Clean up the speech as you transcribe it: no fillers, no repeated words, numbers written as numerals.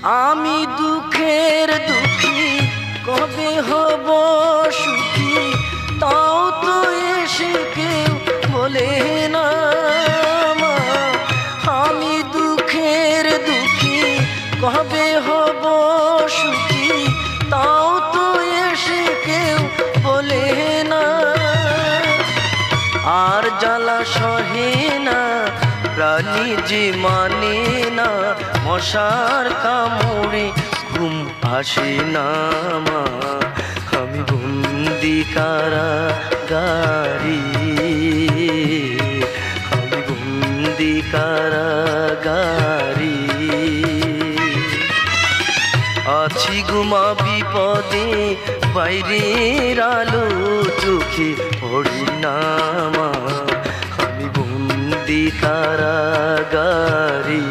আমি দুঃখের দুঃখী কবে হব সুখী, তাও তো এসে কেউ বলে না মা। আমি দুঃখের দুঃখী কবে হব সুখী, তাও তো এসে কেউ বলে না। আর জ্বালা সহে না প্রাণী যে মানে না, মশার কামড়ে ঘুম আসে না মা। আমি বন্দি কারাগারে, আমি বন্দি কারাগারে। আছি গুমা বিপদে, বাইরের আলো চোখে পড়ি না মা। আমি বন্দি কারাগারে।